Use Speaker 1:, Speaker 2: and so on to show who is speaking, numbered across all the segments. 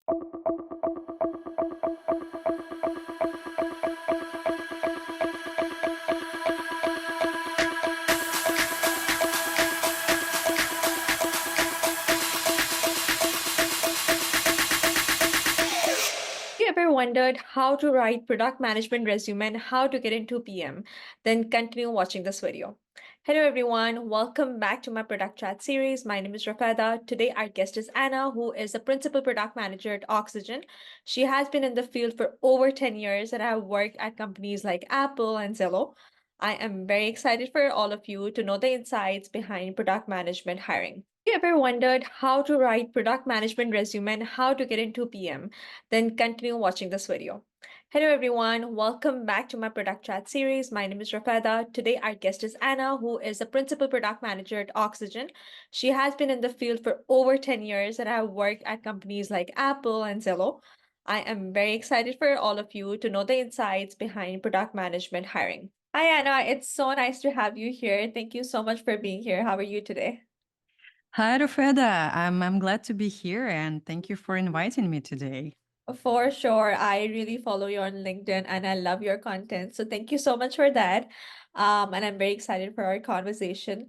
Speaker 1: You ever wondered how to write product management resume and how to get into PM? Then continue watching this video. Hello everyone, welcome back to my product chat series. My name is Rafeda. Today our guest is Anna, who is the principal product manager at Oxygen. She has been in the field for over 10 years and have worked at companies like Apple and Zello. I am very excited for all of you to know the insights behind product management hiring. You ever wondered how to write product management resume and how to get into PM? Then continue watching this video. Hello everyone, welcome back to my product chat series. My name is Rafeda. Today our guest is Anna, who is the principal product manager at Oxygen. She has been in the field for over 10 years and have worked at companies like Apple and Zello. I am very excited for all of you to know the insights behind product management hiring. Hi Anna, it's so nice to have you here. Thank you so much for being here. How are you today?
Speaker 2: Hi, Rufeda. I'm glad to be here and thank you for inviting me today.
Speaker 1: For sure. I really follow you on LinkedIn and I love your content. So thank you so much for that. And I'm very excited for our conversation.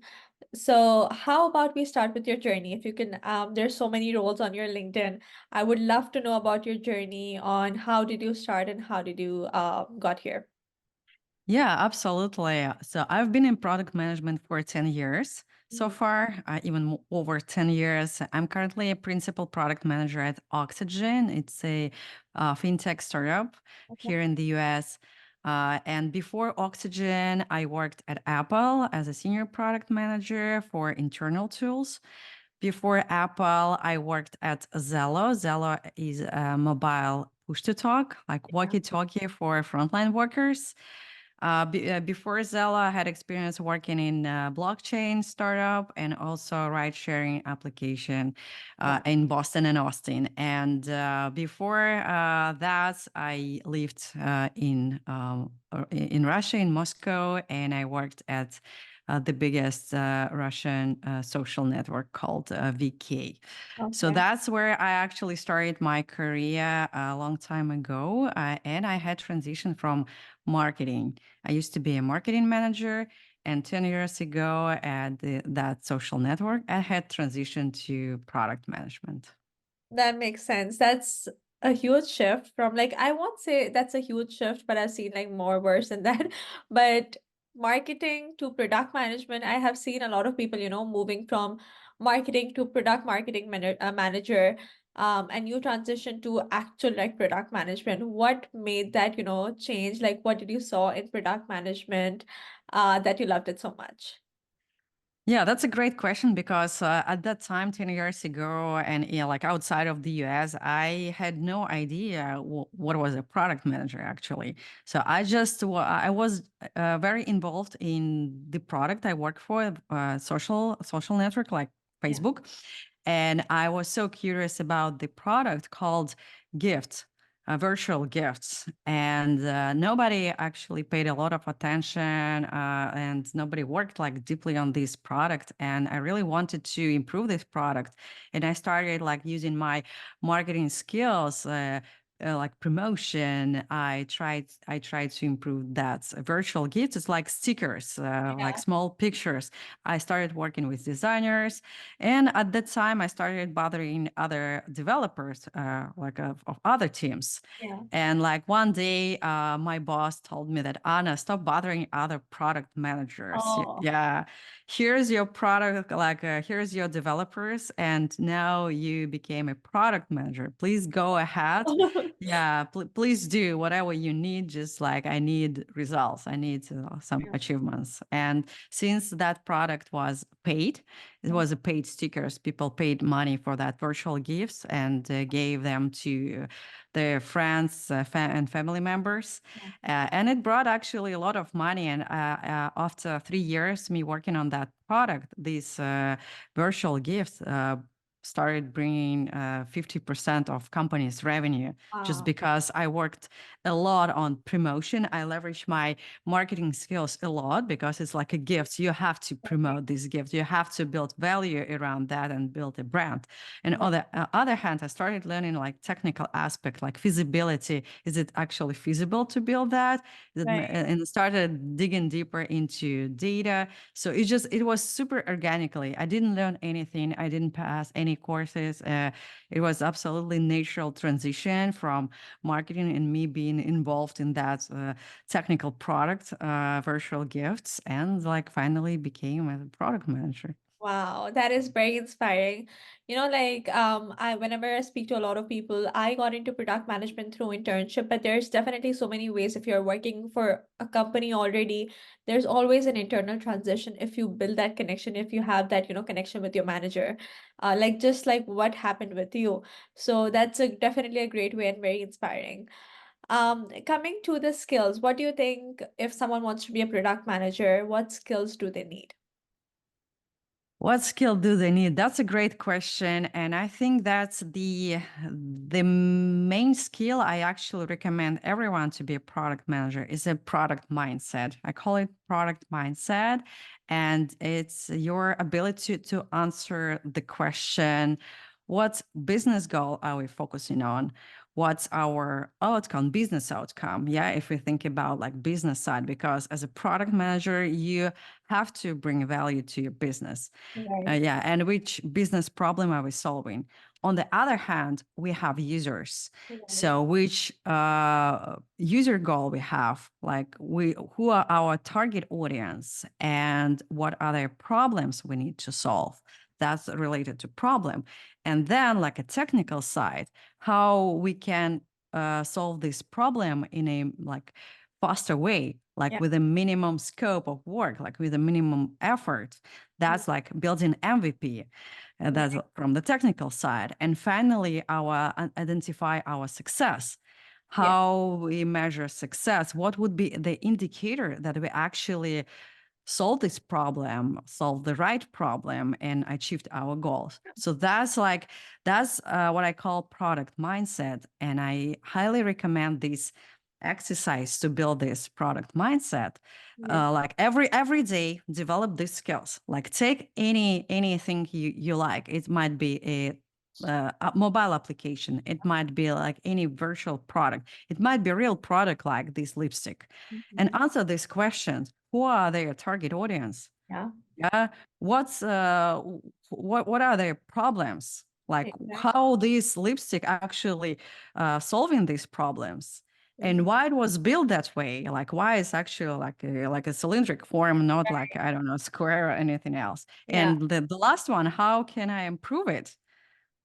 Speaker 1: So how about we start with your journey? If you can, there's so many roles on your LinkedIn. I would love to know about your journey on how did you start and how did you got here?
Speaker 2: Yeah, absolutely. So I've been in product management for 10 years so
Speaker 1: Mhm.
Speaker 2: far, even over 10 years. I'm currently a principal product manager at Oxygen. It's a fintech startup
Speaker 1: Okay.
Speaker 2: here in the US. And before Oxygen, I worked at Apple as a senior product manager for internal tools. Before Apple, I worked at Zello. Zello is a mobile push to talk, like
Speaker 1: Yeah.
Speaker 2: walkie talkie for frontline workers. Before Zello, I had experience working in blockchain startup and also ride sharing application
Speaker 1: Wow.
Speaker 2: in Boston and Austin. And before that, I lived in Russia, in Moscow, and I worked at the biggest Russian social network called VK. So
Speaker 1: Okay.
Speaker 2: that's where I actually started my career a long time ago. And I had transitioned from marketing. I used to be a marketing manager. And 10 years ago at that social network, I had transitioned to product management.
Speaker 1: That makes sense. That's a huge shift from like I won't say that's a huge shift, but I've seen like more worse than that. But marketing to product management, I have seen a lot of people, moving from marketing to product marketing manager, and you transition to actual like product management. What made that, change? Like what did you saw in product management, that you loved it so much?
Speaker 2: Yeah, that's a great question because at that time, 10 years ago, and like outside of the US, I had no idea what was a product manager actually. So I was very involved in the product I work for, social network like
Speaker 1: Yeah.
Speaker 2: Facebook. And I was so curious about the product called Gift, virtual gifts. And nobody actually paid a lot of attention and nobody worked like deeply on this product. And I really wanted to improve this product. And I started like using my marketing skills. Like promotion, I tried to improve that. Virtual gifts, it's like stickers, like
Speaker 1: Yeah.
Speaker 2: small pictures. I started working with designers, and at that time, I started bothering other developers, like of other teams.
Speaker 1: Yeah.
Speaker 2: And like one day, my boss told me that Anna, stop bothering other product managers.
Speaker 1: Oh.
Speaker 2: Yeah, here's your product, like here's your developers, and now you became a product manager. Please go ahead. Yeah, please do whatever you need. Just like I need results, I need some
Speaker 1: Yeah.
Speaker 2: achievements. And since that product was paid, it was a paid stickers. People paid money for that virtual gifts and gave them to their friends and family members.
Speaker 1: Yeah.
Speaker 2: And it brought actually a lot of money. And after 3 years, me working on that product, these virtual gifts started bringing 50% of company's revenue just
Speaker 1: Wow.
Speaker 2: because I worked a lot on promotion. I leveraged my marketing skills a lot because it's like a gift. You have to
Speaker 1: Right.
Speaker 2: promote this gift. You have to build value around that and build a brand. And
Speaker 1: Right.
Speaker 2: on the other hand, I started learning like technical aspect, like feasibility. Is it actually feasible to build that?
Speaker 1: Right.
Speaker 2: And started digging deeper into data. So it was super organically. I didn't learn anything. I didn't pass any courses. It was absolutely natural transition from marketing and me being involved in that technical product, virtual gifts, and like finally became a product manager.
Speaker 1: Wow, that is very inspiring. I whenever I speak to a lot of people, I got into product management through internship, but there's definitely so many ways. If you're working for a company already, there's always an internal transition if you build that connection, if you have that, connection with your manager. Like just like what happened with you. So that's definitely a great way and very inspiring. Coming to the skills, what do you think if someone wants to be a product manager, what skills do they need?
Speaker 2: What skill do they need? That's a great question, and I think that's the main skill I actually recommend everyone to be a product manager is a product mindset. I call it product mindset, and it's your ability to answer the question, what business goal are we focusing on? What's our outcome, business outcome? Yeah, if we think about like business side, because as a product manager, you have to bring value to your business.
Speaker 1: Right.
Speaker 2: Yeah, and which business problem are we solving? On the other hand, we have users.
Speaker 1: Right.
Speaker 2: So which user goal we have? Like we who are our target audience and what are their problems we need to solve? That's related to problem. And then like a technical side, how we can solve this problem in a like faster way, like
Speaker 1: Yeah.
Speaker 2: with a minimum scope of work, like with a minimum effort.
Speaker 1: Mm.
Speaker 2: That's like building MVP. That's
Speaker 1: Right.
Speaker 2: from the technical side. And finally, our identify our success.
Speaker 1: Yeah.
Speaker 2: How we measure success? What would be the indicator that we actually solve this problem, solve the right problem, and achieved our goals? So that's what I call product mindset, and I highly recommend this exercise to build this product mindset.
Speaker 1: Yeah.
Speaker 2: Like every day develop these skills, like take anything you like. It might be a mobile application, it might be like any virtual product, it might be a real product like this lipstick, and
Speaker 1: Mhm.
Speaker 2: answer these questions. Who are their target audience?
Speaker 1: Yeah.
Speaker 2: Yeah. What's what are their problems? Like
Speaker 1: Exactly.
Speaker 2: how this lipstick actually solving these problems, and
Speaker 1: Mhm.
Speaker 2: why it was built that way? Like why it's actually like a cylindric form, not like I don't know square or anything else.
Speaker 1: Yeah.
Speaker 2: And the last one, how can I improve it?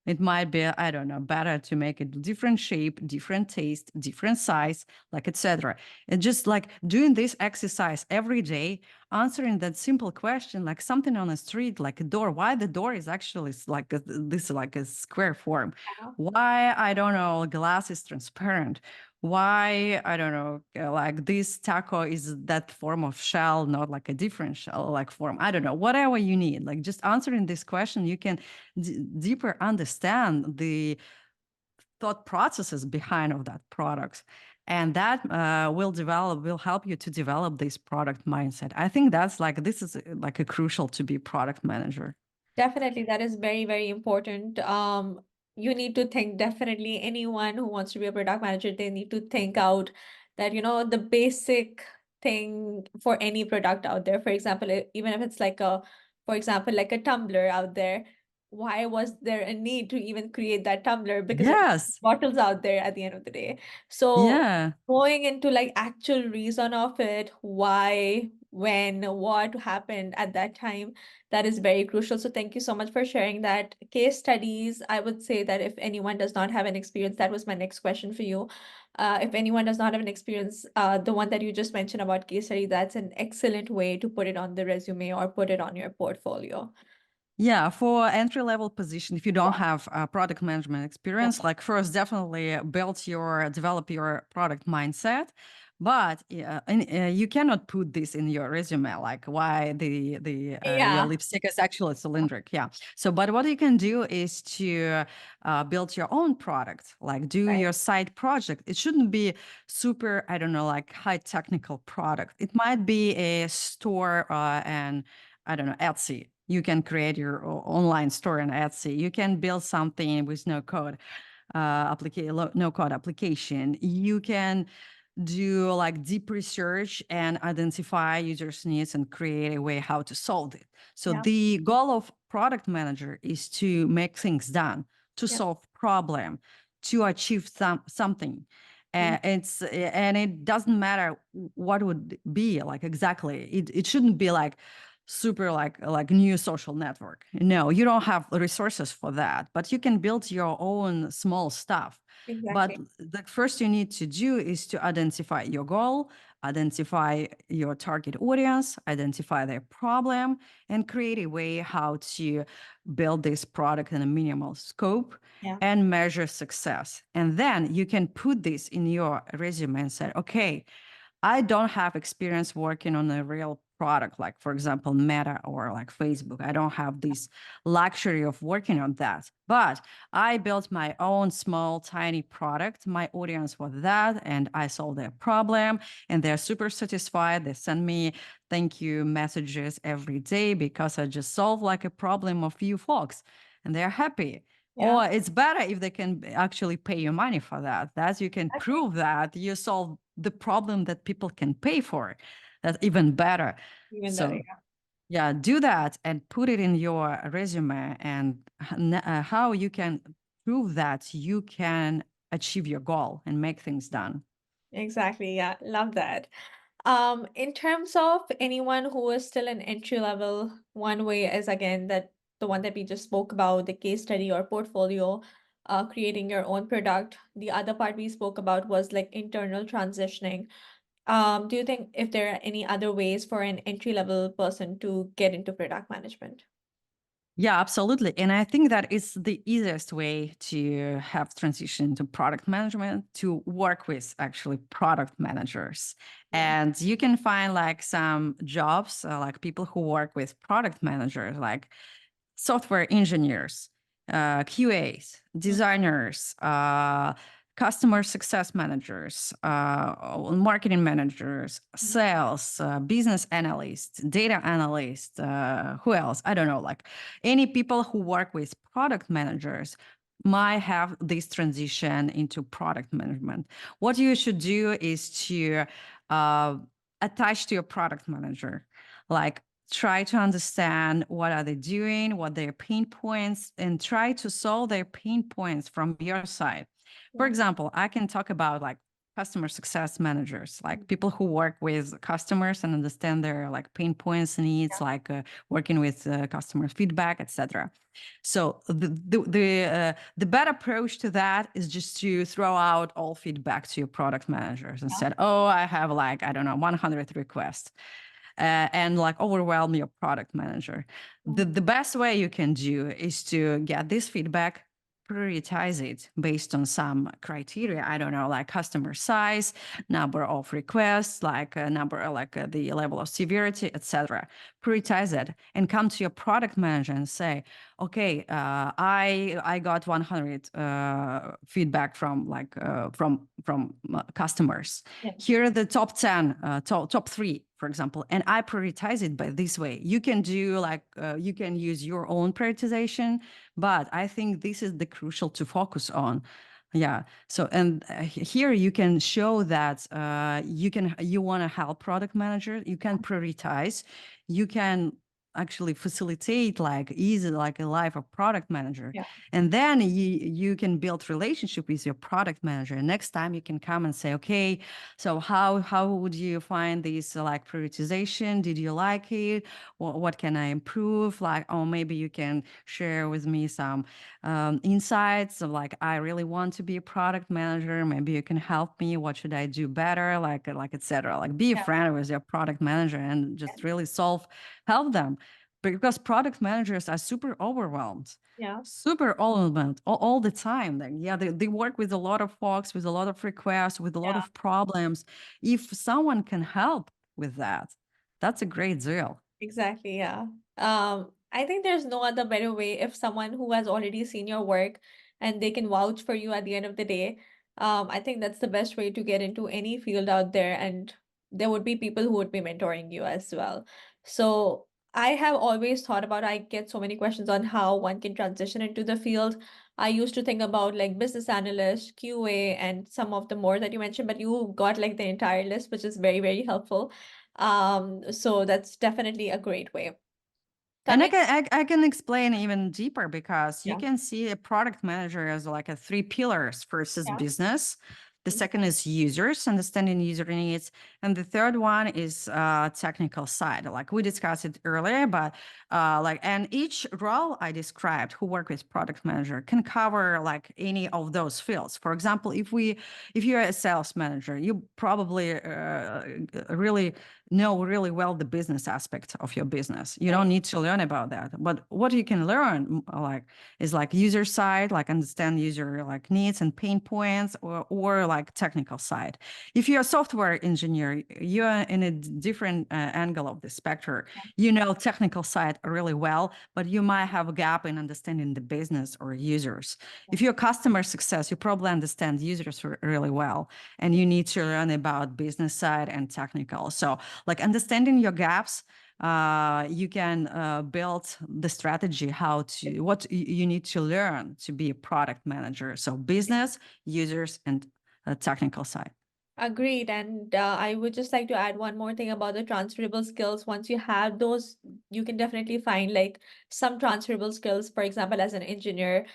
Speaker 2: It might be, I don't know, better to make it different shape, different taste, different size, like etc. And just like doing this exercise every day, answering that simple question, like something on the street, like a door, why the door is actually like this like a square form.
Speaker 1: Yeah.
Speaker 2: Why, I don't know, glass is transparent. Why, I don't know, like this taco is that form of shell, not like a different shell like form. I don't know, whatever you need. Like just answering this question, you can deeper understand the thought processes behind of that product, and that will help you to develop this product mindset. I think that's like this is like a crucial to be product manager.
Speaker 1: Definitely, that is very, very important. You need to think definitely anyone who wants to be a product manager, they need to think out that, the basic thing for any product out there. For example, even if it's like for example, like a tumbler out there, why was there a need to even create that tumbler? Because there are
Speaker 2: Yes.
Speaker 1: bottles out there at the end of the day. So
Speaker 2: Yeah.
Speaker 1: going into like actual reason of it, why, when, what happened at that time, that is very crucial. So thank you so much for sharing that. Case studies, I would say that if anyone does not have an experience, that was my next question for you. If anyone does not have an experience, the one that you just mentioned about case study, that's an excellent way to put it on the resume or put it on your portfolio.
Speaker 2: Yeah, for entry level position, if you don't
Speaker 1: Yeah,
Speaker 2: have product management
Speaker 1: yeah,
Speaker 2: experience, like first definitely develop your product mindset. But you cannot put this in your resume, like why the your
Speaker 1: Yeah,
Speaker 2: lipstick is actually cylindric. Yeah. So, but what you can do is to build your own product, like do
Speaker 1: right.
Speaker 2: your side project. It shouldn't be super, I don't know, like high technical product. It might be a store and I don't know, Etsy. You can create your online store on Etsy. You can build something with no code no code application. You can do like deep research and identify users needs and create a way how to solve it. So
Speaker 1: Yeah,
Speaker 2: the goal of product manager is to make things done, to
Speaker 1: yeah,
Speaker 2: solve problem, to achieve something.
Speaker 1: mm,
Speaker 2: And it doesn't matter what would be like exactly. It shouldn't be like super like new social network. No, you don't have resources for that, but you can build your own small stuff. But
Speaker 1: exactly.
Speaker 2: the first you need to do is to identify your goal, identify your target audience, identify their problem, and create a way how to build this product in a minimal scope
Speaker 1: Yeah,
Speaker 2: and measure success. And then you can put this in your resume and say, okay, I don't have experience working on a real product, like, for example, Meta or like Facebook. I don't have this luxury of working on that. But I built my own small, tiny product. My audience was that, and I solved their problem, and they're super satisfied. They send me thank you messages every day because I just solved like a problem of few folks, and they're happy.
Speaker 1: yeah,
Speaker 2: Or it's better if they can actually pay you money for that. That you can
Speaker 1: exactly.
Speaker 2: prove that you solve the problem that people can pay for. That's even better.
Speaker 1: Even better.
Speaker 2: So yeah, do that and put it in your resume and how you can prove that you can achieve your goal and make things done.
Speaker 1: Exactly. Yeah, love that. In terms of anyone who is still an entry level, one way is again that the one that we just spoke about, the case study or portfolio, creating your own product. The other part we spoke about was like internal transitioning. Do you think if there are any other ways for an entry level person to get into product management?
Speaker 2: Yeah, absolutely. And I think that is the easiest way to have transition to product management, to work with actually product managers.
Speaker 1: Yeah.
Speaker 2: And you can find like some jobs, like people who work with product managers, like software engineers, QAs,
Speaker 1: Mm,
Speaker 2: designers, customer success managers, marketing managers,
Speaker 1: mm,
Speaker 2: sales, business analysts, data analysts, who else? I don't know, like any people who work with product managers might have this transition into product management. What you should do is to uh, attach to your product manager, like try to understand what are they doing, what their pain points, and try to solve their pain points from your side. For
Speaker 1: yeah.
Speaker 2: example, I can talk about like customer success managers, like people who work with customers and understand their like pain points, needs, like working with customer feedback, etc. So the better approach to that is just to throw out all feedback to your product managers and
Speaker 1: Yeah.
Speaker 2: said, "Oh, I have like I don't know 100 requests." And like overwhelm your product manager.
Speaker 1: Mm,
Speaker 2: The best way you can do is to get this feedback, prioritize it based on some criteria. I don't know, like customer size, number of requests, like a number, like the level of severity, etc. Prioritize it and come to your product manager and say, okay, I got 100 feedback from like from customers.
Speaker 1: yeah.
Speaker 2: Here are the top 10, top three, for example, and I prioritize it by this way. You can do like, you can use your own prioritization, but I think this is the crucial to focus on. Yeah. So, and here you can show that you want to help product manager, you can prioritize, you can actually facilitate like easy like a life of product manager,
Speaker 1: Yeah.
Speaker 2: and then you can build relationship with your product manager. Next time you can come and say, okay, so how would you find this like prioritization? Did you like it? What can I improve? Like, oh, maybe you can share with me some insights of like, I really want to be a product manager. Maybe you can help me. What should I do better? Like etc. Like be a
Speaker 1: Yeah.
Speaker 2: friend with your product manager and just really help them. because product managers are super overwhelmed,
Speaker 1: Yeah,
Speaker 2: all the time. Like, yeah, they work with a lot of folks, with a lot of requests, with a lot
Speaker 1: yeah.
Speaker 2: of problems. If someone can help with that, that's a great deal.
Speaker 1: Exactly, yeah. I think there's no other better way if someone who has already seen your work and they can vouch for you at the end of the day. I think that's the best way to get into any field out there, and there would be people who would be mentoring you as well. So I have always thought about, I get so many questions on how one can transition into the field. I used to think about like business analyst, QA, and some of the more that you mentioned, but you got like the entire list, which is very, very helpful. So that's definitely a great way.
Speaker 2: And
Speaker 1: Coming,
Speaker 2: I can explain even deeper because you
Speaker 1: yeah,
Speaker 2: can see a product manager as like a three pillars. First is
Speaker 1: yeah,
Speaker 2: business. The
Speaker 1: mhm,
Speaker 2: second is users, understanding user needs. And the third one is technical side. Like we discussed it earlier, but and each role I described who work with product manager can cover like any of those fields. For example, if you're a sales manager, you probably really know really well the business aspect of your business. You
Speaker 1: right,
Speaker 2: don't need to learn about that. But what you can learn like is like user side, like understand user like needs and pain points, or like technical side. If you're a software engineer, you're in a different angle of the spectrum. You know technical side really well, but you might have a gap in understanding the business or users.
Speaker 1: yeah,
Speaker 2: If you're customer success, you probably understand users really well, and you need to learn about business side and technical. So like understanding your gaps, you can build the strategy how to what you need to learn to be a product manager. So business, users, and technical side.
Speaker 1: agreed. And I would just like to add one more thing about the transferable skills. Once you have those, you can definitely find like some transferable skills. For example, as an engineer,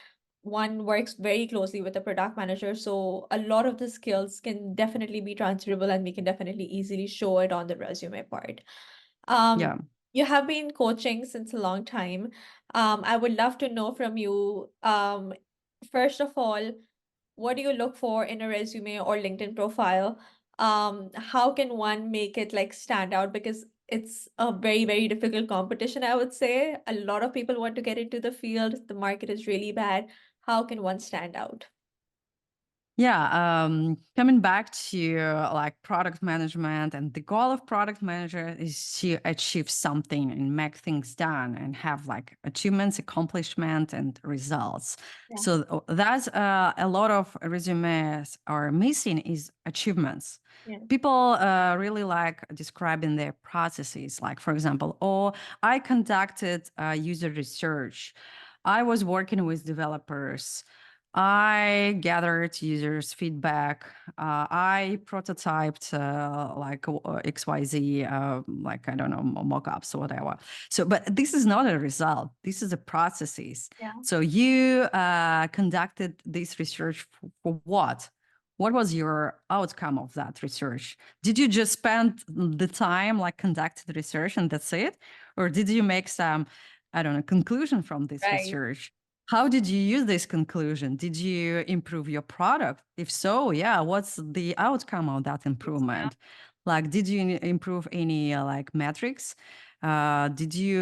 Speaker 1: one works very closely with the product manager. So a lot of the skills can definitely be transferable, and we can definitely easily show it on the resume part. Um,
Speaker 2: Yeah.
Speaker 1: you have been coaching since a long time. I would love to know from you, first of all, what do you look for in a resume or LinkedIn profile? How can one make it like stand out? Because it's a very, very difficult competition, I would say. A lot of people want to get into the field. The market is really bad. How can one stand out?
Speaker 2: Yeah, coming back to like product management, and the goal of product manager is to achieve something and make things done and have like achievements, accomplishment, and results.
Speaker 1: Yeah,
Speaker 2: So that's a lot of resumes are missing is achievements.
Speaker 1: yeah,
Speaker 2: People really like describing their processes, like for example, oh, I conducted user research. I was working with developers. I gathered users' feedback. I prototyped XYZ, like I don't know, mockups or whatever. So, but this is not a result. This is a processes.
Speaker 1: yeah,
Speaker 2: So you conducted this research for what? What was your outcome of that research? Did you just spend the time like conduct the research and that's it, or did you make some, I don't know, conclusion from this
Speaker 1: right.
Speaker 2: research? How did you use this conclusion? Did you improve your product? If so, yeah, what's the outcome of that
Speaker 1: Yeah,
Speaker 2: improvement? Like, did you improve any like metrics? Did you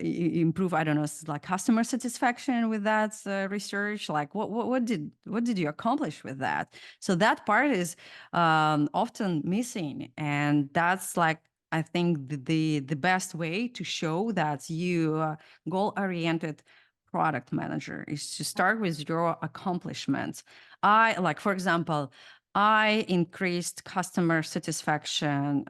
Speaker 2: improve, I don't know, like customer satisfaction with that research? Like, what did you accomplish with that? So that part is often missing, and that's like I think the best way to show that you goal oriented product manager is to start with your accomplishments. I like, for example, I increased customer satisfaction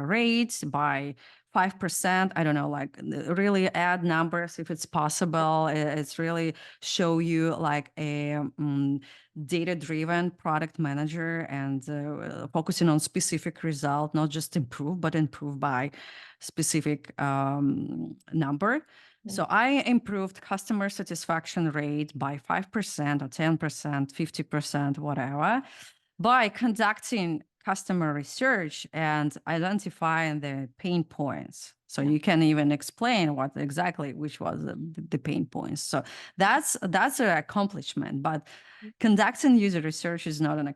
Speaker 2: rates by 5%. I don't know, like really add numbers if it's possible. It's really show you like a data-driven product manager and focusing on specific result, not just improve, but improve by specific number.
Speaker 1: yeah,
Speaker 2: So I improved customer satisfaction rate by 5% or 10%, 50%, whatever, by conducting customer research and identifying the pain points. So
Speaker 1: yeah.
Speaker 2: you can even explain what exactly which was the pain points. So that's an accomplishment, but conducting user research is not an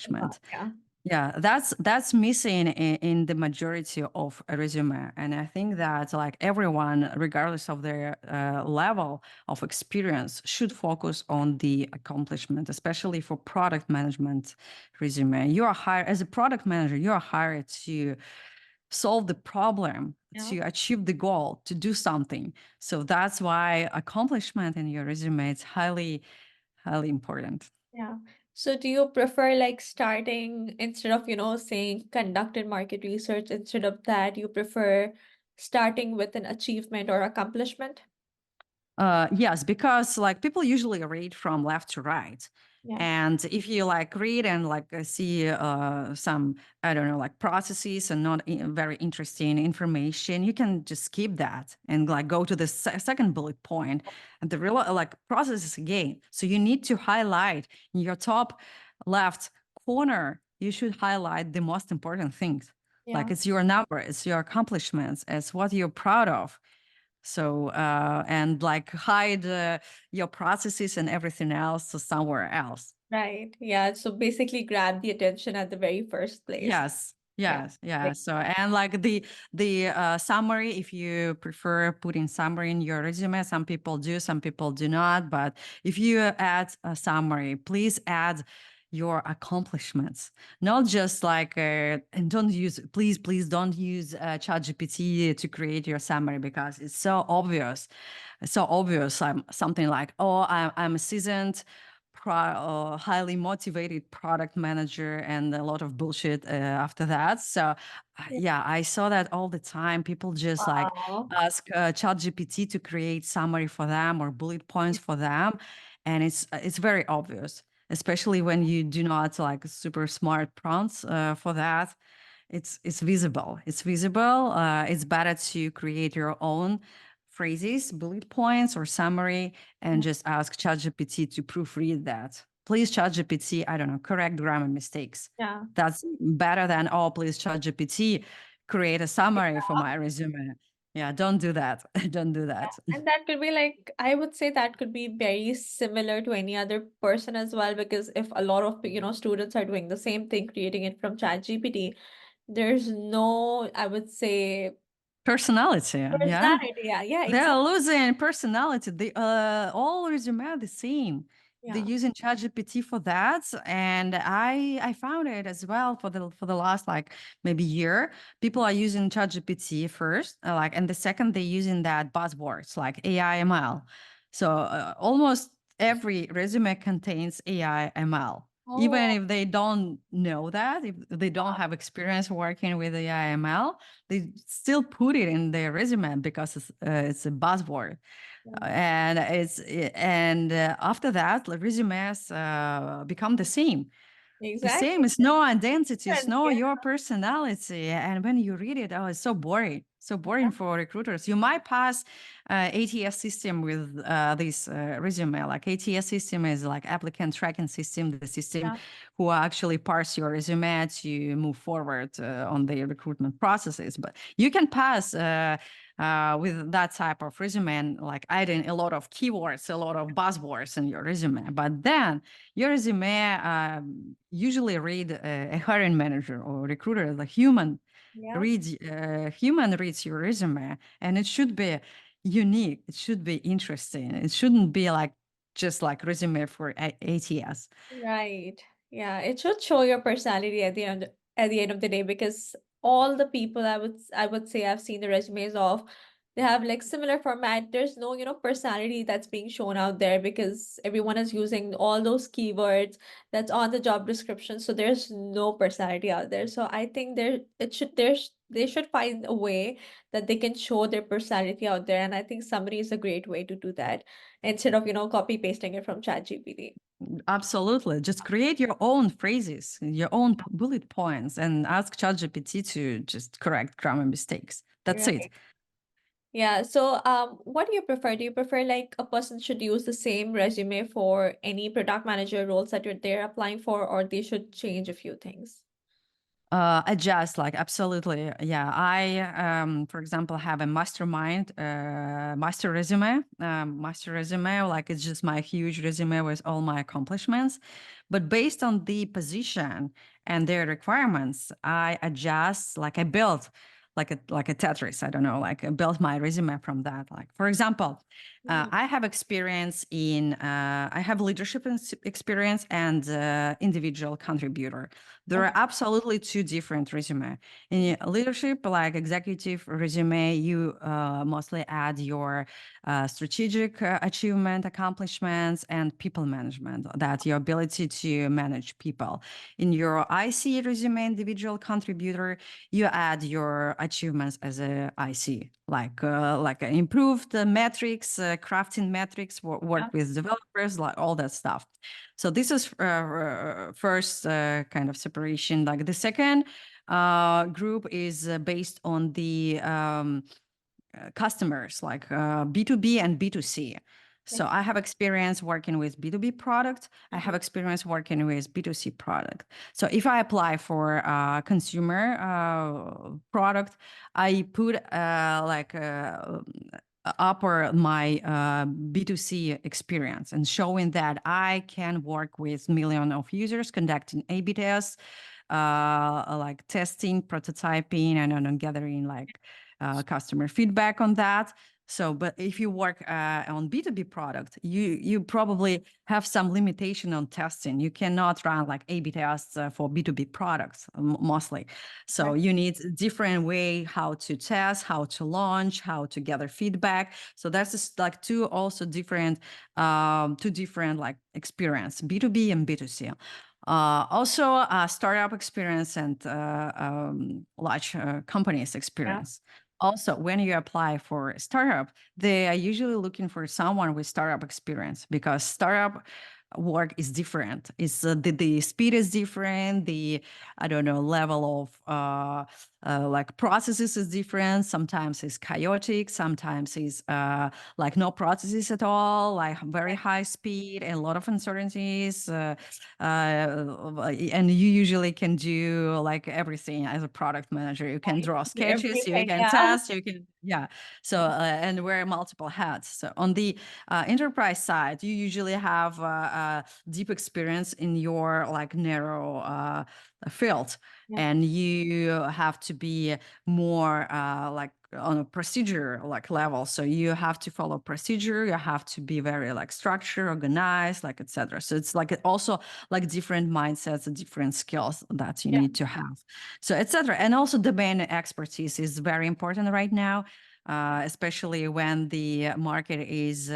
Speaker 1: It's not,
Speaker 2: accomplishment.
Speaker 1: yeah.
Speaker 2: Yeah, that's missing in the majority of a resume, and I think that like everyone, regardless of their level of experience, should focus on the accomplishment, especially for product management resume. You are hired as a product manager. You are hired to solve the problem,
Speaker 1: Yeah.
Speaker 2: to achieve the goal, to do something. So that's why accomplishment in your resume is highly important.
Speaker 1: Yeah. So do you prefer like starting instead of, saying conducted market research, instead of that, you prefer starting with an achievement or accomplishment?
Speaker 2: Yes, because like people usually read from left to right.
Speaker 1: Yeah.
Speaker 2: And if you like read and like see some, I don't know, like processes and not very interesting information, you can just skip that and like go to the second bullet point and the real like processes again. So you need to highlight in your top left corner, you should highlight the most important things. Like
Speaker 1: Yeah.
Speaker 2: it's your number, it's your accomplishments, it's what you're proud of. So, and like hide your processes and everything else to somewhere else.
Speaker 1: Right. Yeah. So basically grab the attention at the very first place.
Speaker 2: Yes,
Speaker 1: Yeah.
Speaker 2: yes, yeah.
Speaker 1: Like,
Speaker 2: So, and like the summary, if you prefer putting summary in your resume, some people do, some people do not. But if you add a summary, please add your accomplishments, not just like and don't use please don't use ChatGPT to create your summary because it's so obvious. It's so obvious. Something like, oh, I'm a seasoned highly motivated product manager and a lot of bullshit after that. So,
Speaker 1: yeah.
Speaker 2: yeah, I saw that all the time. People just like
Speaker 1: Wow.
Speaker 2: ask ChatGPT to create summary for them or bullet points for them, and it's very obvious, especially when you do not like super smart prompts for that. It's visible. It's visible. It's better to create your own phrases, bullet points, or summary, and
Speaker 1: Yeah.
Speaker 2: just ask ChatGPT to proofread that. Please, ChatGPT, I don't know, correct grammar mistakes.
Speaker 1: Yeah.
Speaker 2: That's better than, oh, please, ChatGPT, create a summary for my resume. Yeah, don't do that. Don't do
Speaker 1: Yeah,
Speaker 2: that.
Speaker 1: and that could be like, I would say that could be very similar to any other person as well, because if a lot of, students are doing the same thing, creating it from ChatGPT, there's no, I would say,
Speaker 2: Personality, yeah.
Speaker 1: personality. Yeah, yeah,
Speaker 2: They're
Speaker 1: exactly.
Speaker 2: losing personality. They all resume are the same. They're
Speaker 1: Yeah,
Speaker 2: using ChatGPT for that, and I found it as well for the last like maybe year. People are using ChatGPT first, like, and the second they're using that buzzwords like AI ML. So almost every resume contains AI ML. Even
Speaker 1: oh,
Speaker 2: if they don't know that, if they don't have experience working with AI ML, they still put it in their resume because it's a buzzword,
Speaker 1: yeah,
Speaker 2: and after that the resumes become the
Speaker 1: exactly.
Speaker 2: same. It's no identity, it's
Speaker 1: Different.
Speaker 2: no
Speaker 1: Yeah,
Speaker 2: your personality. And when you read it, oh, it's so boring
Speaker 1: yeah,
Speaker 2: for recruiters. You might pass ATS system with this resume. Like ATS system is like applicant tracking system, the system
Speaker 1: yeah,
Speaker 2: who actually parse your resume to move forward on the recruitment processes. But you can pass with that type of resume and like adding a lot of keywords, a lot of buzzwords in your resume. But then your resume usually read a hiring manager or recruiter, the
Speaker 1: yeah.
Speaker 2: human reads your resume, and it should be unique. It should be interesting. It shouldn't be like just like resume for ATS.
Speaker 1: Right. Yeah, it should show your personality at the end of the day, because all the people I would say I've seen the resumes of, they have like similar format. There's no, personality that's being shown out there, because everyone is using all those keywords that's on the job description. So there's no personality out there. So I think they should find a way that they can show their personality out there. And I think summary is a great way to do that, instead of, copy pasting it from ChatGPT.
Speaker 2: Absolutely. Just create your own phrases, your own bullet points, and ask ChatGPT to just correct grammar mistakes. That's it.
Speaker 1: Right. Yeah. So, what do you prefer? Do you prefer like a person should use the same resume for any product manager roles that they're applying for, or they should change a few things?
Speaker 2: Adjust, like absolutely. Yeah. I for example have a mastermind master resume, like it's just my huge resume with all my accomplishments. But based on the position and their requirements, I adjust, like I build like a Tetris. I don't know, like I built my resume from that. Like, for example,
Speaker 1: Mhm.
Speaker 2: I have experience in I have leadership experience and individual contributor. There are
Speaker 1: Okay.
Speaker 2: absolutely two different resume. In leadership, like executive resume, you mostly add your strategic achievement, accomplishments, and people management. That your ability to manage people. In your IC resume, individual contributor, you add your achievements as a IC, like improved metrics, crafting metrics, work
Speaker 1: Yeah.
Speaker 2: with developers, like all that stuff. So this is first kind of separation. Like the second group is based on the customers, like B2B and B2C. So
Speaker 1: Okay.
Speaker 2: I have experience working with B2B product. I have
Speaker 1: Mhm.
Speaker 2: experience working with B2C product. So if I apply for a consumer product, I put upper my B2C experience and showing that I can work with million of users conducting A/B tests, like testing, prototyping, and then gathering like customer feedback on that. So, but if you work on B2B product, you probably have some limitation on testing. You cannot run like A/B tests for B2B products mostly. So
Speaker 1: Okay.
Speaker 2: you need a different way how to test, how to launch, how to gather feedback. So that's just like two different like experience, B2B and B2C. Also, startup experience and large companies
Speaker 1: Yeah.
Speaker 2: experience. Also, when you apply for a startup, they are usually looking for someone with startup experience because startup work is different. It's the speed is different. The I don't know level of like processes is different. Sometimes it's chaotic. Sometimes it's like no processes at all. Like very
Speaker 1: Okay.
Speaker 2: high speed and a lot of uncertainties. And you usually can do like everything as a product manager. You can
Speaker 1: Right.
Speaker 2: draw
Speaker 1: Do
Speaker 2: sketches, you
Speaker 1: everything.
Speaker 2: can
Speaker 1: Yeah.
Speaker 2: test, you can, yeah. So, and wear multiple hats. So, on the enterprise side, you usually have deep experience in your like narrow field.
Speaker 1: Yeah.
Speaker 2: And you have to be more like on a procedure like level, so you have to follow procedure, you have to be very like structured, organized, like etc. So it's like also like different mindsets and different skills that you
Speaker 1: Yeah.
Speaker 2: need to have, so etc. And also domain expertise is very important right now, especially when the market is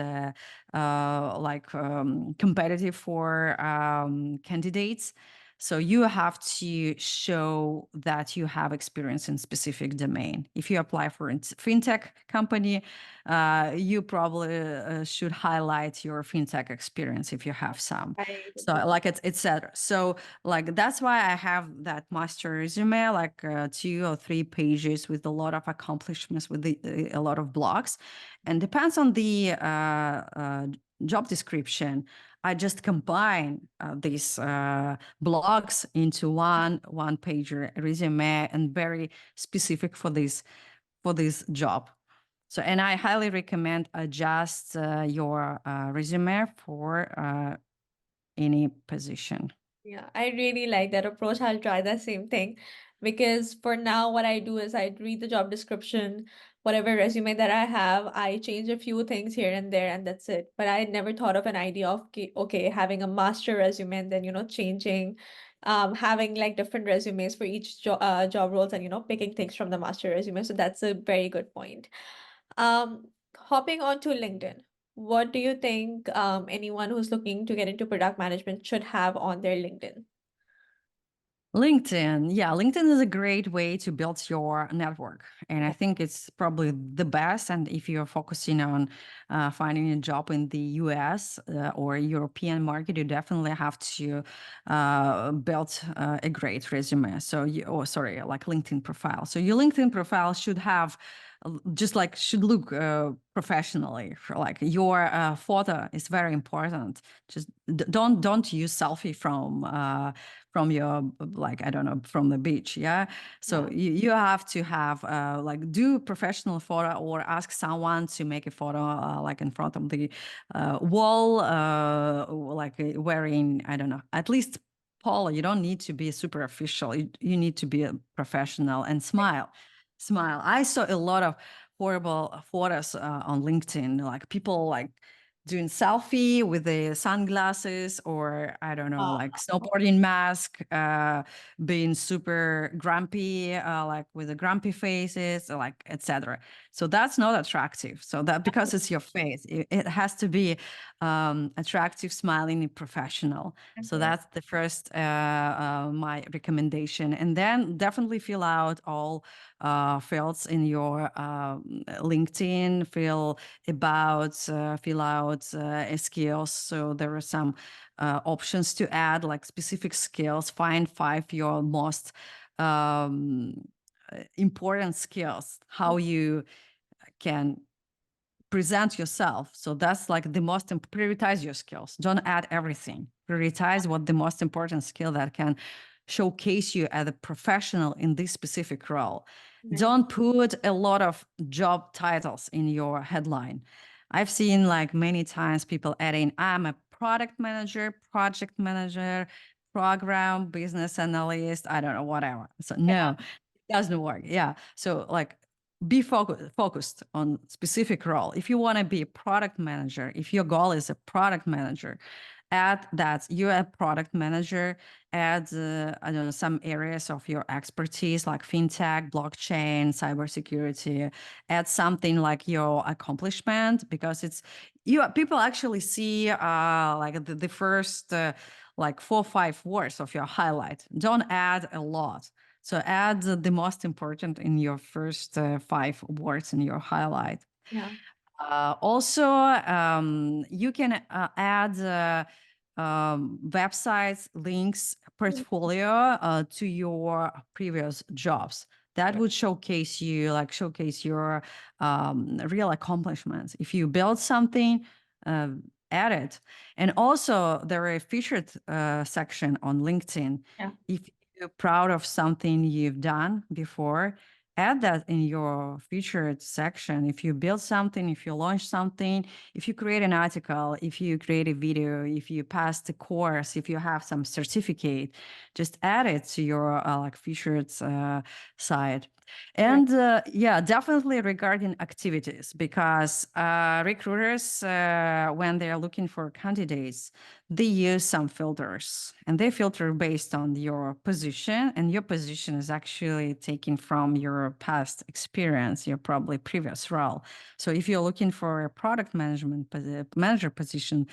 Speaker 2: competitive for candidates. So you have to show that you have experience in specific domain. If you apply for a fintech company, you probably should highlight your fintech experience if you have some.
Speaker 1: Right.
Speaker 2: So like it's etc. So like that's why I have that master resume, like 2 or 3 pages with a lot of accomplishments, with a lot of blogs, and depends on the job description. I just combine these blogs into one pager resume and very specific for this job. So, and I highly recommend adjust your resume for any position.
Speaker 1: Yeah, I really like that approach. I'll try the same thing because for now, what I do is I read the job description, whatever resume that I have, I change a few things here and there, and that's it. But I never thought of an idea of okay, having a master resume and then changing, having like different resumes for each job roles and picking things from the master resume. So that's a very good point. Hopping on to LinkedIn. What do you think anyone who's looking to get into product management should have on their LinkedIn?
Speaker 2: LinkedIn. Yeah, LinkedIn is a great way to build your network. And I
Speaker 1: Yeah.
Speaker 2: think it's probably the best. And if you're focusing on finding a job in the US or European market, you definitely have to build a great resume. So, like LinkedIn profile. So, your LinkedIn profile should have just like should look professionally. For like your photo is very important. Just don't use selfie from your, like, I don't know, from the beach. Yeah. So
Speaker 1: Yeah.
Speaker 2: you have to have like do professional photo, or ask someone to make a photo like in front of the wall, like wearing, I don't know, at least polo. You don't need to be super official. You need to be a professional and smile. I saw a lot of horrible photos on LinkedIn, like people like doing selfie with the sunglasses, or I don't know,
Speaker 1: Uh,
Speaker 2: like snowboarding mask, being super grumpy, like with the grumpy faces, like etc. So that's not attractive. So that, because it's your face, it has to be attractive, smiling, and professional. So
Speaker 1: okay.
Speaker 2: that's the first my recommendation. And then definitely fill out all fields in your LinkedIn. Fill out skills. So there are some options to add, like specific skills. Find five your most important skills. How you can present yourself. So that's like the most prioritize your skills. Don't add everything. Prioritize what the most important skill that can showcase you as a professional in this specific role.
Speaker 1: Right.
Speaker 2: Don't put a lot of job titles in your headline. I've seen like many times people adding, I'm a product manager, project manager, program business analyst, I don't know, whatever. So no, it doesn't work. Yeah. So like be focused on specific role. If you want to be a product manager, if your goal is a product manager, add that you're a product manager. Add I don't know, some areas of your expertise like fintech, blockchain, cybersecurity. Add something like your accomplishment, because it's you people actually see like the first like 4 or 5 words of your highlight. Don't add a lot. So add the most important in your first 5 words in your highlight.
Speaker 1: Yeah.
Speaker 2: Also, you can add websites, links, portfolio to your previous jobs. That would showcase you, like showcase your real accomplishments. If you build something, uh, add it. And also, there are a featured section on LinkedIn.
Speaker 1: Yeah.
Speaker 2: If you're proud of something you've done before, add that in your featured section. If you build something, if you launch something, if you create an article, if you create a video, if you passed the course, if you have some certificate, just add it to your like featured site.
Speaker 1: Right.
Speaker 2: And yeah, definitely regarding activities, because recruiters, when they're looking for candidates, they use some filters, and they filter based on your position, and your position is actually taken from your past experience, your probably previous role. So if you're looking for a product manager position,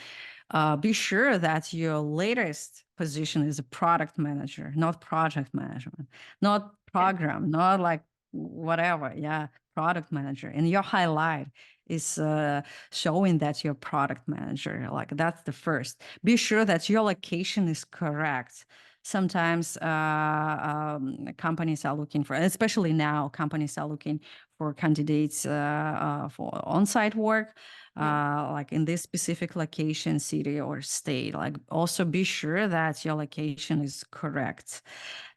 Speaker 2: be sure that your latest position is a product manager, not project management, not
Speaker 1: Yeah.
Speaker 2: program, not like whatever. Yeah, product manager. And your highlight is showing that you're product manager. Like that's the first. Be sure that your location is correct. Sometimes companies are looking for, especially now, companies are looking for candidates for on-site work,
Speaker 1: Yeah.
Speaker 2: like in this specific location, city or state. Like also be sure that your location is correct.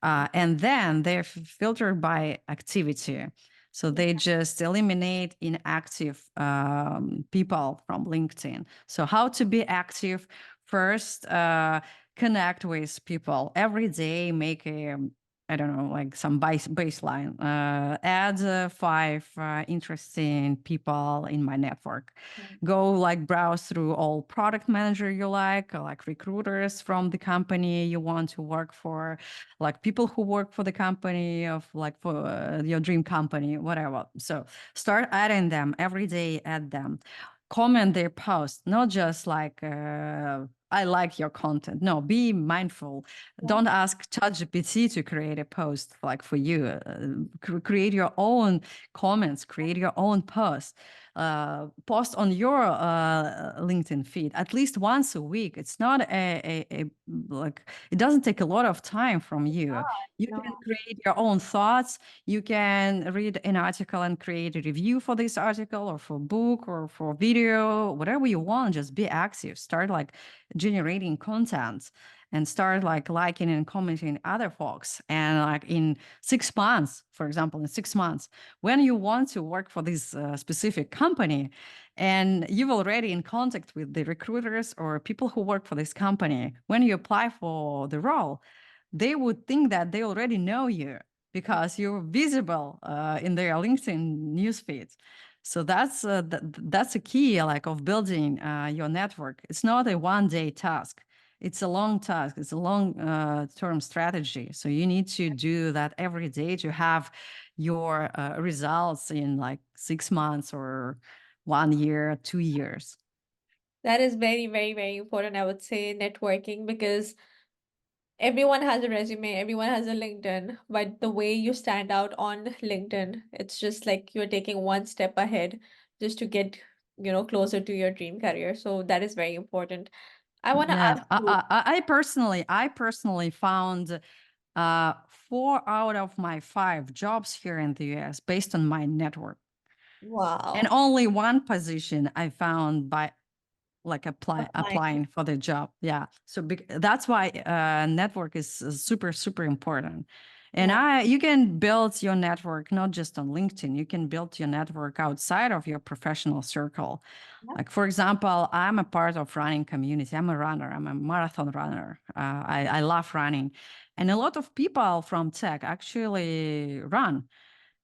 Speaker 2: And then they're filtered by activity. So they just eliminate inactive people from LinkedIn. So how to be active? First, connect with people every day. Make a I don't know, like some baseline. Add 5 interesting people in my network. Go like browse through all product manager you like recruiters from the company you want to work for, like people who work for the company of like for your dream company, whatever. So start adding them every day. Add them, comment their post, not just like I like your content. No, be mindful.
Speaker 1: Yeah.
Speaker 2: Don't ask ChatGPT to create a post like for you. Create your own comments, create your own post. post on your LinkedIn feed at least once a week. It's not like, it doesn't take a lot of time from you. You
Speaker 1: No.
Speaker 2: can create your own thoughts. You can read an article and create a review for this article or for a book or for video, whatever you want. Just be active. Start like generating content and start like liking and commenting other folks. And like in 6 months, for example, in 6 months, when you want to work for this specific company and you've already in contact with the recruiters or people who work for this company, when you apply for the role, they would think that they already know you because you're visible in their LinkedIn newsfeeds. So that's a key like of building your network. It's not a one-day task. It's a long task. It's a long term strategy. So you need to do that every day to have your results in like 6 months or 1 year, 2 years.
Speaker 1: That is very, very, very important, I would say, networking, because everyone has a resume, everyone has a LinkedIn, but the way you stand out on LinkedIn, it's just like you're taking one step ahead just to get, closer to your dream career. So that is very important. I want to
Speaker 2: Yeah,
Speaker 1: ask you,
Speaker 2: I personally found 4 out of my 5 jobs here in the US based on my network, and
Speaker 1: wow,
Speaker 2: only one position I found by like
Speaker 1: applying.
Speaker 2: applying for the job. Yeah, so that's why network is super important. And
Speaker 1: Yeah,
Speaker 2: you can build your network not just on LinkedIn. You can build your network outside of your professional circle.
Speaker 1: yeah,
Speaker 2: Like for example, I'm a part of running community. I'm a runner. I'm a marathon runner. I love running, and a lot of people from tech actually run.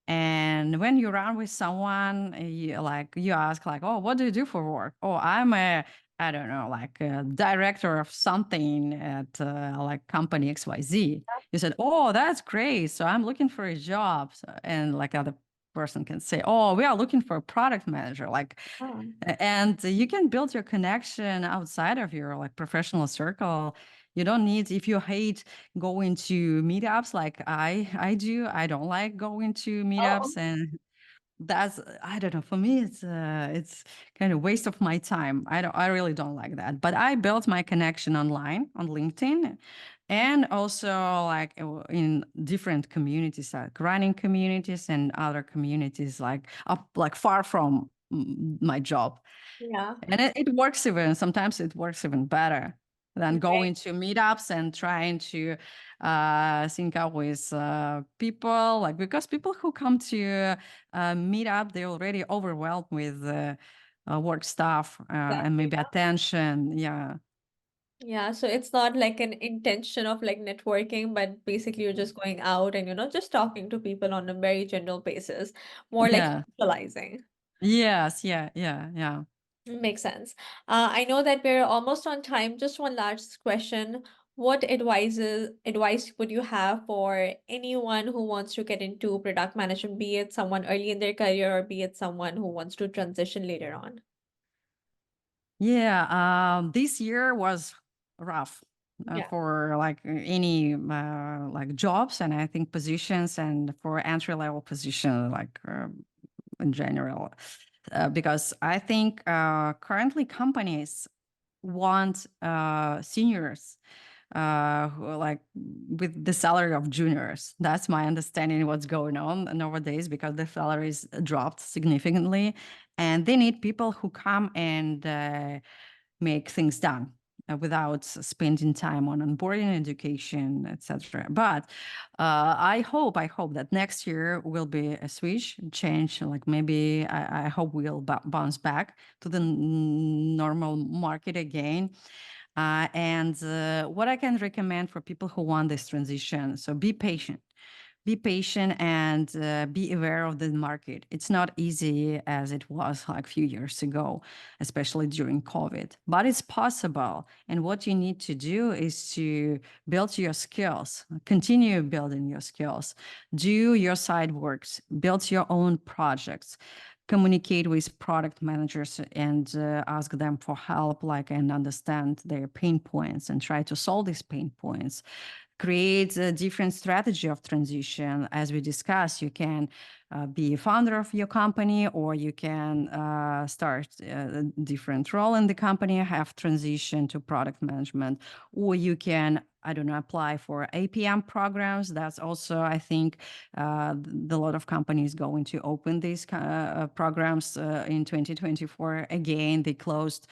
Speaker 2: And when you run with someone, you ask like, "Oh, what do you do for work?" "Oh, I'm a, I don't know, like a director of something at like company XYZ." You said, "Oh, that's great. So I'm looking for a job." And like other person can say, "Oh, we are looking for a product manager." Like,
Speaker 1: yeah.
Speaker 2: and you can build your connection outside of your like professional circle. You don't need, if you hate going to meetups like I do. I don't like going to
Speaker 1: Oh,
Speaker 2: meetups, and that's, I don't know, for me it's kind of waste of my time. I really don't like that. But I built my connection online on LinkedIn, and also like in different communities, like running communities and other communities like up like far from my job.
Speaker 1: yeah.
Speaker 2: And it works, even sometimes it works even better than
Speaker 1: Right.
Speaker 2: going to meetups and trying to sync up with people. Like, because people who come to meetup, they're already overwhelmed with work stuff and
Speaker 1: Exactly.
Speaker 2: maybe attention. Yeah.
Speaker 1: Yeah, so it's not like an intention of like networking, but basically you're just going out and just talking to people on a very general basis, more like
Speaker 2: Yeah.
Speaker 1: socializing.
Speaker 2: Yes. Yeah. Yeah. Yeah.
Speaker 1: Makes sense. I know that we're almost on time. Just one last question. What advice would you have for anyone who wants to get into product management, be it someone early in their career or be it someone who wants to transition later on?
Speaker 2: Yeah, this year was rough
Speaker 1: Yeah,
Speaker 2: for like any like jobs, and I think positions, and for entry level position like in general, because I think currently companies want seniors who are like with the salary of juniors. That's my understanding what's going on nowadays, because the salaries dropped significantly, and they need people who come and make things done without spending time on onboarding, education, etc. But I hope that next year will be a switch, change. Like maybe I hope we'll bounce back to the normal market again. And what I can recommend for people who want this transition: so be patient. Be patient and be aware of the market. It's not easy as it was like a few years ago, especially during COVID, but it's possible. And what you need to do is to build your skills, continue building your skills, do your side works, build your own projects, communicate with product managers and ask them for help, like, and understand their pain points and try to solve these pain points. create a different strategy of transition. As we discussed, you can be a founder of your company, or you can start a different role in the company, have transition to product management, or you can, I don't know, apply for APM programs. That's also, I think, the lot of companies going to open these programs in 2024. Again, they closed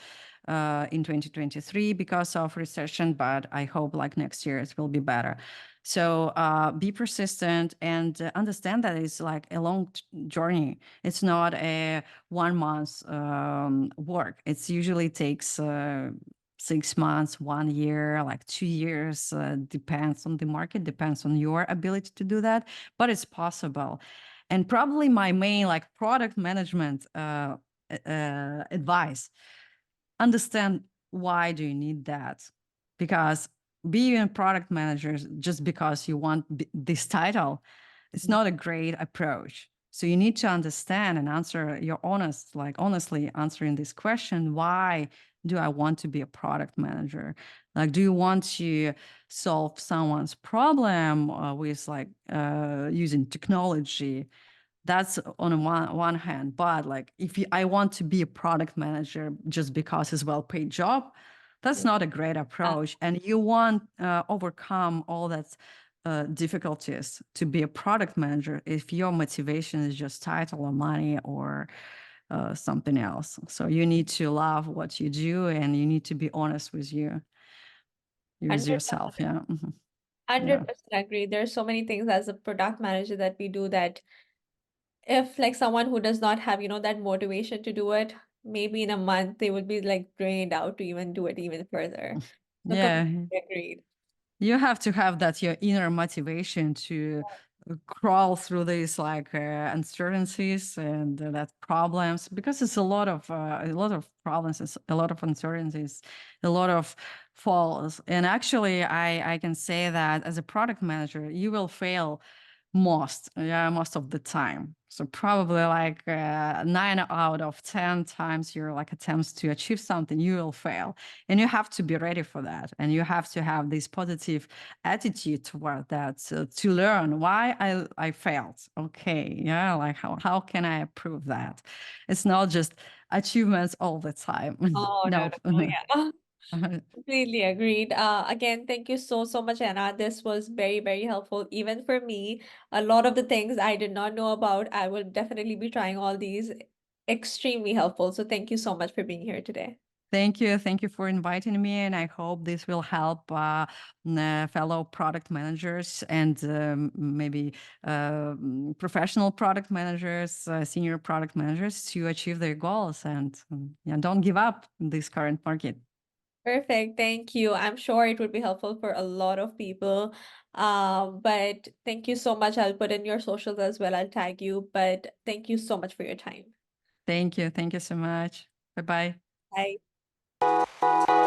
Speaker 2: in 2023 because of recession, but I hope like next year it will be better. So be persistent and understand that it's like a long journey. It's not a 1 month work. It usually takes 6 months, 1 year, like 2 years, depends on the market, depends on your ability to do that, but it's possible. And probably my main like product management advice: understand why do you need that, because being a product manager just because you want this title, it's not a great approach. So you need to understand and answer your honestly answering this question: why do I want to be a product manager? Like, do you want to solve someone's problem with like using technology? That's on one hand. But like, if I want to be a product manager just because it's well-paid job, that's not a great approach. And you want overcome all that difficulties to be a product manager if your motivation is just title or money or something else. So you need to love what you do, and you need to be honest with yourself.
Speaker 1: 100%.
Speaker 2: Yeah. Yeah.
Speaker 1: 100% agree. There are so many things as a product manager that we do that if like someone who does not have, that motivation to do it, maybe in a month they would be like drained out to even do it even further. So
Speaker 2: Yeah.
Speaker 1: completely agreed.
Speaker 2: You have to have that your inner motivation to crawl through these like uncertainties and that problems, because it's a lot of problems, it's a lot of uncertainties, a lot of falls. And actually I can say that as a product manager you will fail most of the time. So probably like 9 out of 10 times your like attempts to achieve something, you will fail, and you have to be ready for that. And you have to have this positive attitude toward that, to learn why I failed. Okay, yeah, like how can I improve that? It's not just achievements all the time.
Speaker 1: Oh, no,
Speaker 2: Nope.
Speaker 1: no, no, yeah. Completely agreed. Again, thank you so, so much, Anna. This was very, very helpful, even for me. A lot of the things I did not know about, I will definitely be trying all these. Extremely helpful. So thank you so much for being here today.
Speaker 2: Thank you. Thank you for inviting me. And I hope this will help fellow product managers and maybe professional product managers, senior product managers to achieve their goals. And yeah, don't give up in this current market.
Speaker 1: Perfect. Thank you. I'm sure it would be helpful for a lot of people. But thank you so much. I'll put in your socials as well. I'll tag you. But thank you so much for your time.
Speaker 2: Thank you. Thank you so much. Bye bye.
Speaker 1: Bye.